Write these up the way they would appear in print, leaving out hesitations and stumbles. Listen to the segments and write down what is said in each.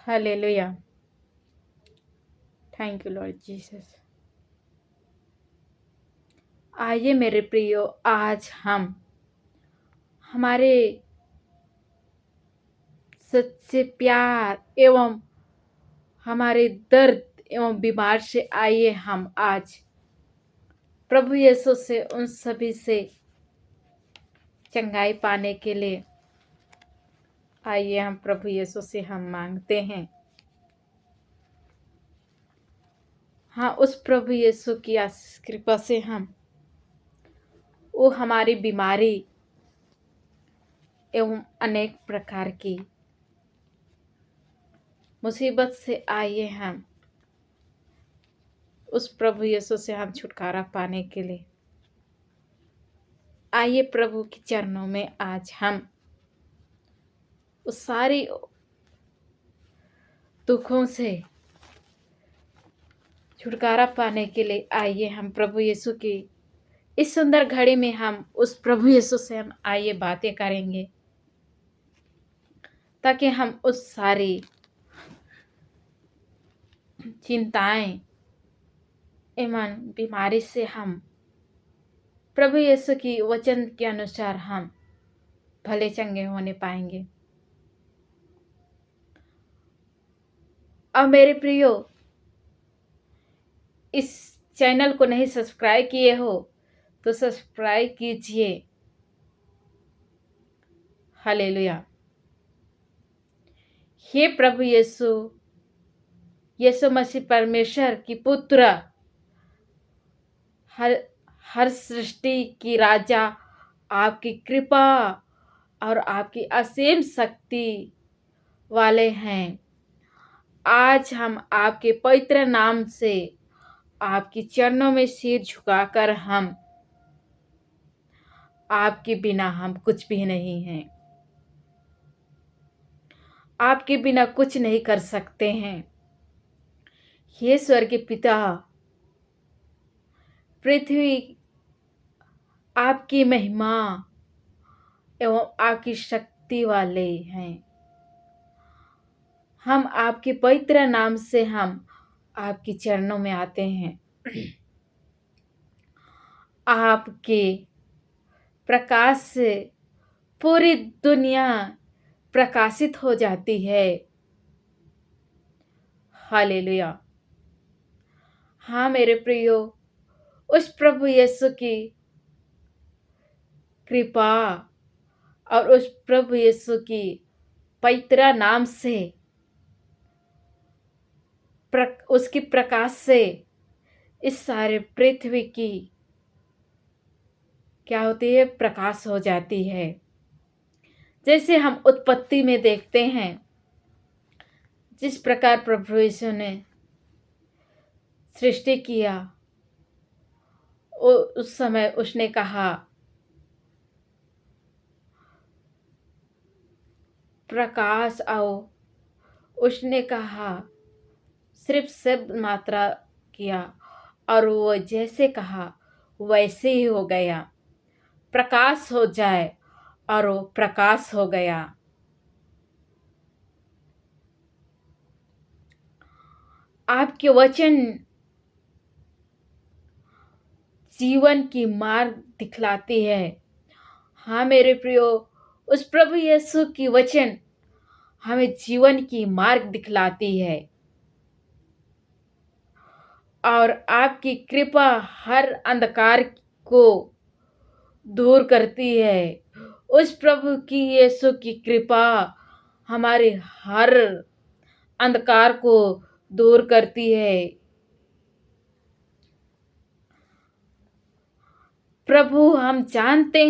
Hallelujah. Thank you Lord Jesus. आइए मेरे प्रियो, आज हम हमारे सच्चे प्यार एवं हमारे दर्द एवं बीमार से आइए हम आज प्रभु यीशु से उन सभी से चंगाई पाने के लिए आइए हम प्रभु यीशु से हम मांगते हैं। हाँ, उस प्रभु यीशु की आशीष कृपा से वो हमारी बीमारी एवं अनेक प्रकार की मुसीबत से आइए हम उस प्रभु यीशु से हम छुटकारा पाने के लिए आइए प्रभु के चरणों में आज हम उस सारी दुखों से छुटकारा पाने के लिए आइए हम प्रभु यीशु की इस सुंदर घड़ी में हम उस प्रभु यीशु से हम आइए बातें करेंगे, ताकि हम उस सारी चिंताएं एवं बीमारी से हम प्रभु यीशु की वचन के अनुसार हम भले चंगे होने पाएंगे। अब मेरे प्रियो, इस चैनल को नहीं सब्सक्राइब किए हो तो सब्सक्राइब कीजिए। हालेलुया। हे प्रभु यीशु, यीशु मसीह परमेश्वर की पुत्र, हर सृष्टि की राजा, आपकी कृपा और आपकी असीम शक्ति वाले हैं। आज हम आपके पवित्र नाम से आपके चरणों में सिर झुकाकर हम आपके बिना हम कुछ भी नहीं हैं। आपके बिना कुछ नहीं कर सकते हैं। हे स्वर्गीय पिता, पृथ्वी आपकी महिमा एवं आपकी शक्ति वाले हैं। हम आपके पवित्र नाम से हम आपके चरणों में आते हैं। आपके प्रकाश से पूरी दुनिया प्रकाशित हो जाती है। हालेलुया। हाँ मेरे प्रियो, उस प्रभु यीशु की कृपा और उस प्रभु यीशु की पवित्र नाम से उसकी प्रकाश से इस सारे पृथ्वी की क्या होती है, प्रकाश हो जाती है। जैसे हम उत्पत्ति में देखते हैं, जिस प्रकार प्रभु यीशु ने सृष्टि किया, उस समय उसने कहा प्रकाश आओ। उसने कहा, सिर्फ शब्द मात्रा किया और वो जैसे कहा वैसे ही हो गया। प्रकाश हो जाए और वो प्रकाश हो गया। आपके वचन जीवन की मार्ग दिखलाती है। हाँ मेरे प्रियो, उस प्रभु यीशु की वचन हमें जीवन की मार्ग दिखलाती है और आपकी कृपा हर अंधकार को दूर करती है। उस प्रभु की यीशु की कृपा हमारे हर अंधकार को दूर करती है। प्रभु, हम जानते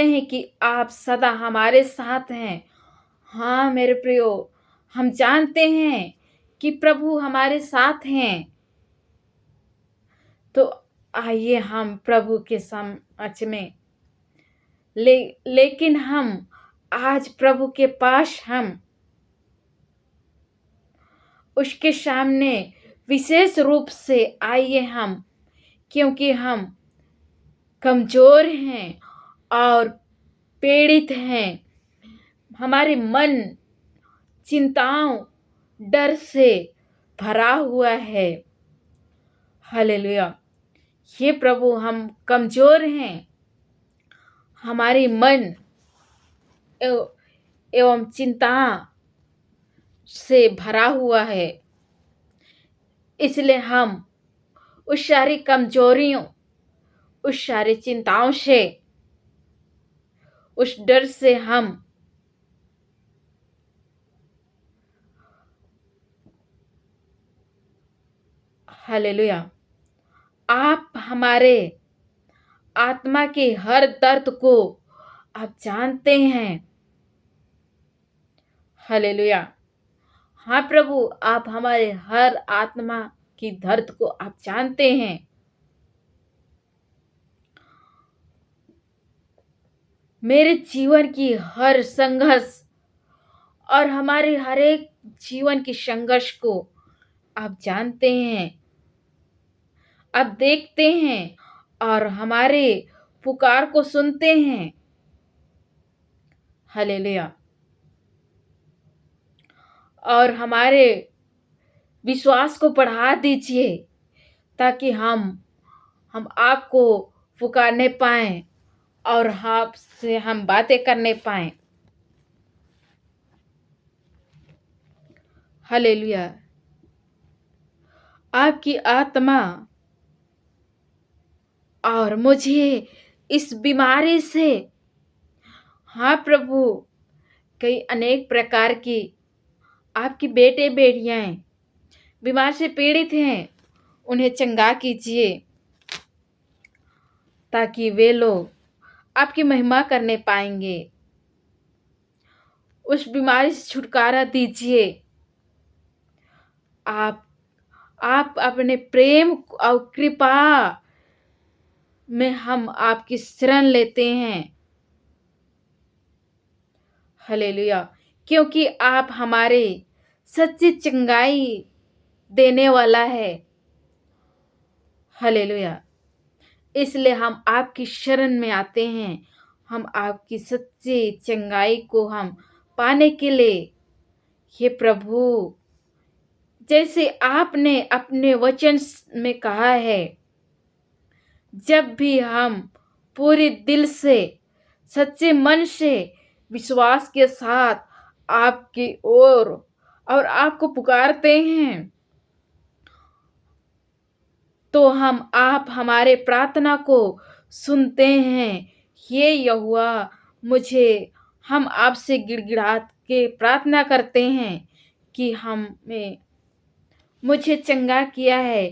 हैं कि आप सदा हमारे साथ हैं। हाँ मेरे प्रियो, हम जानते हैं कि प्रभु हमारे साथ हैं। तो आइए हम प्रभु के समक्ष में लेकिन हम आज प्रभु के पास हम उसके सामने विशेष रूप से आइए हम, क्योंकि हम कमजोर हैं और पीड़ित हैं। हमारे मन चिंताओं डर से भरा हुआ है। हालेलुया। हे प्रभु, हम कमजोर हैं। हमारी मन एवं चिंता से भरा हुआ है। इसलिए हम उस सारी कमजोरियों, उस सारी चिंताओं से, उस डर से हम हालेलुया, आप हमारे आत्मा के हर दर्द को आप जानते हैं। हालेलुया। हाँ प्रभु, आप हमारे हर आत्मा की दर्द को आप जानते हैं। मेरे जीवन की हर संघर्ष और हमारे हर एक जीवन की संघर्ष को आप जानते हैं, आप देखते हैं और हमारे पुकार को सुनते हैं। हालेलुया। और हमारे विश्वास को बढ़ा दीजिए ताकि हम आपको पुकारने पाएं और आपसे हम बातें करने पाएं। हालेलुया। आपकी आत्मा और मुझे इस बीमारी से, हाँ प्रभु, कई अनेक प्रकार की आपकी बेटे बेटियां बीमार से पीड़ित हैं, उन्हें चंगा कीजिए ताकि वे लोग आपकी महिमा करने पाएंगे। उस बीमारी से छुटकारा दीजिए। आप अपने प्रेम और कृपा में हम आपकी शरण लेते हैं। हालेलुया। क्योंकि आप हमारे सच्ची चंगाई देने वाला है। हालेलुया। इसलिए हम आपकी शरण में आते हैं। हम आपकी सच्ची चंगाई को हम पाने के लिए, हे प्रभु, जैसे आपने अपने वचन में कहा है, जब भी हम पूरे दिल से, सच्चे मन से, विश्वास के साथ आपकी ओर और आपको पुकारते हैं, तो आप हमारे प्रार्थना को सुनते हैं। ये यहोवा, हम आपसे गिड़गिड़ा के प्रार्थना करते हैं कि मुझे चंगा किया है।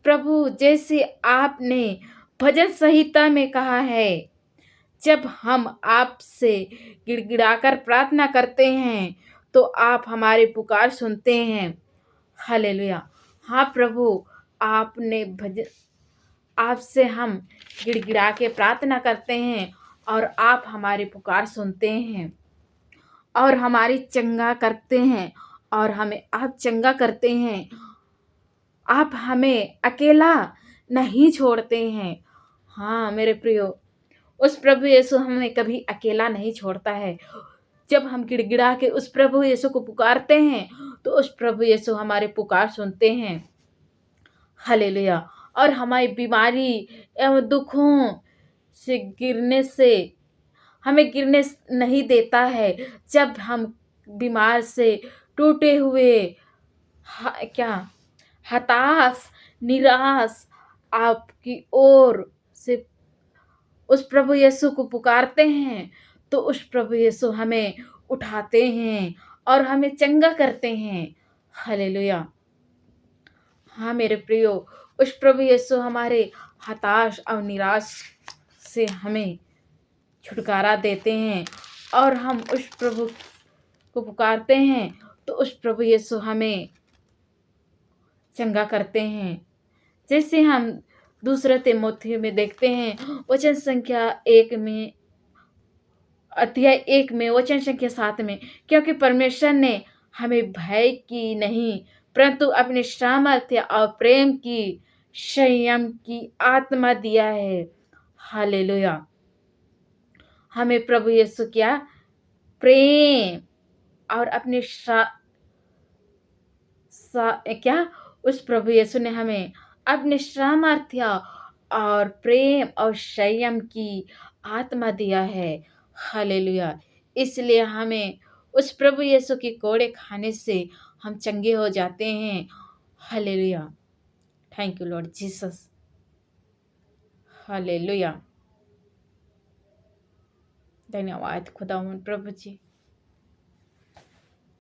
प्रभु, जैसे आपने भजन संहिता में कहा है, जब हम आपसे गिड़गिड़ाकर प्रार्थना करते हैं तो आप हमारी पुकार सुनते हैं। हालेलुया। हाँ प्रभु, आपसे हम गिड़गिड़ा के प्रार्थना करते हैं और आप हमारी पुकार सुनते हैं और हमारी चंगा करते हैं और हमें आप चंगा करते हैं। आप हमें अकेला नहीं छोड़ते हैं। हाँ मेरे प्रियो, उस प्रभु यीशु हमें कभी अकेला नहीं छोड़ता है। जब हम गिड़गिड़ा के उस प्रभु यीशु को पुकारते हैं तो उस प्रभु यीशु हमारे पुकार सुनते हैं। हालेलुया। और हमारी बीमारी एवं दुखों से हमें गिरने नहीं देता है। जब हम बीमार से टूटे हुए, हताश, निराश आपकी ओर से उस प्रभु यीशु को पुकारते हैं तो उस प्रभु यीशु हमें उठाते हैं और हमें चंगा करते हैं। हालेलुया। हाँ मेरे प्रियो, उस प्रभु यीशु हमारे हताश और निराश से हमें छुटकारा देते हैं और हम उस प्रभु को पुकारते हैं तो उस प्रभु यीशु हमें चंगा करते हैं। जैसे हम दूसरे तिमोथी में देखते हैं, वचन संख्या 1 में, अध्याय 1 में, वचन संख्या 7 में, क्योंकि परमेश्वर ने हमें भय की नहीं परंतु अपने सामर्थ्य और प्रेम की, संयम की आत्मा दिया है। हालेलुया। हमें प्रभु यीशु क्या प्रेम और अपने क्या उस प्रभु यीशु ने हमें अपने सामर्थ्य और प्रेम और संयम की आत्मा दिया है। हालेलुया! इसलिए हमें उस प्रभु यीशु के कोड़े खाने से हम चंगे हो जाते हैं। Hallelujah! Thank you Lord Jesus. Hallelujah! धन्यवाद खुदावंद प्रभु जी।